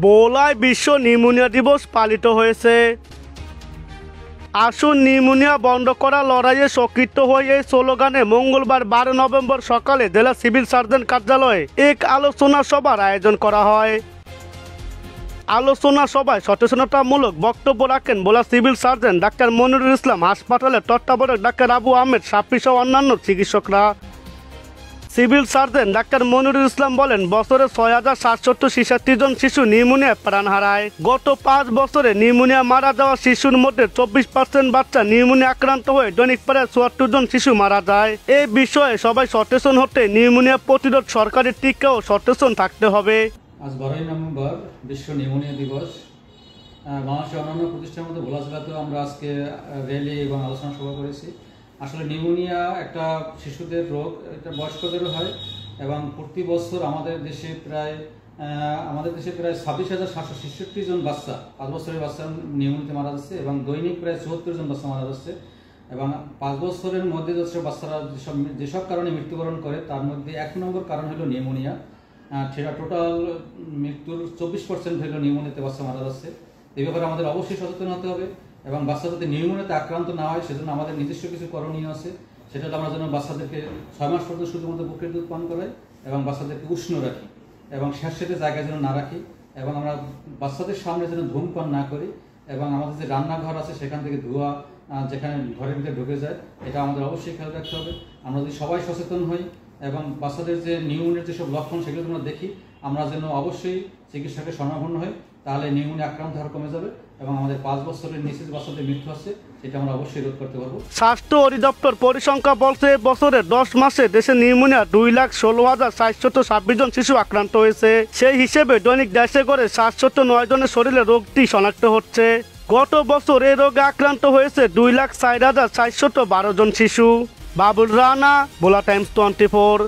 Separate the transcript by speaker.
Speaker 1: ভোলায় বিশ্ব নিউমোনিয়া দিবস পালিত হয়েছে। আসুন নিউমোনিয়া বন্ধ করা লড়াইয়ে সক্রিয় হয়ে এই স্লোগানে মঙ্গলবার 12 নভেম্বর সকালে জেলা সিভিল সার্জন কার্যালয়ে এক আলোচনা সভার আয়োজন করা হয়। আলোচনা সভায় সচেতনতামূলক বক্তব্য রাখেন ভোলা সিভিল সার্জন ডাক্তার মনিরুল ইসলাম, হাসপাতালের তত্ত্বাবধায়ক ডাক্তার আবু আহমেদ সাফি সহ অন্যান্য চিকিৎসকরা। সিভিল সার্জন ডাক্তার মনিরুল ইসলাম বলেন, বছরে 6,766 জন শিশু নিউমোনিয়ায় প্রাণ হারায়। গত 5 বছরে নিউমোনিয়া মারা যাওয়া শিশুর মধ্যে 24% বাচ্চা নিউমোনিয়া আক্রান্ত হয়ে দৈনিক প্রায় 74 জন শিশু মারা যায়। এই বিষয়ে সবাই সচেতন হতে নিউমোনিয়া প্রতিরোধ সরকারি টিকাও সচেতন থাকতে হবে।
Speaker 2: আজ 12 নভেম্বর বিশ্ব নিউমোনিয়া দিবস। বাংলাদেশের অন্যান্য প্রতিষ্ঠানের মধ্যে ভোলা জেলাতেও আমরা আজকে র্যালি এবং আলোচনা সভা করেছি। আসলে নিউমোনিয়া একটা শিশুদের রোগ, এটা বয়স্কদেরও হয় এবং প্রতি বছর আমাদের দেশে প্রায় 26,766 জন বাচ্চা, 5 বছরের বাচ্চা নিউমোনিয়াতে মারা যাচ্ছে এবং দৈনিক প্রায় 74 জন বাচ্চা মারা যাচ্ছে। এবং 5 বছরের মধ্যে যেসব বাচ্চারা যেসব কারণে মৃত্যুবরণ করে তার মধ্যে 1 নম্বর কারণ হলো নিউমোনিয়া। সেটা টোটাল মৃত্যুর 24% হলো নিউমোনিয়াতে বাচ্চা মারা যাচ্ছে। এই ব্যাপারে আমাদের অবশ্যই সচেতন হতে হবে এবং বাচ্চা যাতে নিউমোনিয়াতে আক্রান্ত না হয় সেজন্য আমাদের নিজস্ব কিছু করণীয় আছে। সেটা হলো আমরা যেন বাচ্চাদেরকে 6 মাস পর্যন্ত শুধুমাত্র বুকের দুধ পান করাই এবং বাচ্চাদেরকে উষ্ণ রাখি এবং স্যাঁতসেঁতে জায়গায় যেন না রাখি এবং আমরা বাচ্চাদের সামনে যেন ধূমপান না করি এবং আমাদের যে রান্নাঘর আছে সেখান থেকে ধোঁয়া যেখানে ঘরের ভিতরে ঢুকে যায় এটা আমাদের অবশ্যই খেয়াল রাখতে হবে। আমরা যদি সবাই সচেতন হই এবং বাচ্চাদের যে নিউমোনিয়ার যেসব লক্ষণ সেগুলো আমরা দেখি, আমরা যেন অবশ্যই চিকিৎসকের শরণাপন্ন হই, তাহলে নিউমোনিয়া আক্রান্ত হার কমে যাবে এবং আমাদের 5 বছরের নিচে যে বাচ্চাদের মৃত্যু আছে সেটা আমরা অবশ্যই রোধ করতে পারবো।
Speaker 1: স্বাস্থ্য অধিদপ্তর পরিসংখ্যা বলছে বছরে 10 মাসে দেশে নিউমোনিয়া 2,16,726 জন শিশু আক্রান্ত হয়েছে। সেই হিসেবে দৈনিক দেশে করে 709 জনের শরীরে রোগটি শনাক্ত হচ্ছে। গত বছর এই রোগে আক্রান্ত হয়েছে 2,04,412 জন শিশু। বাবুল রানা, ভোলা টাইমস 24।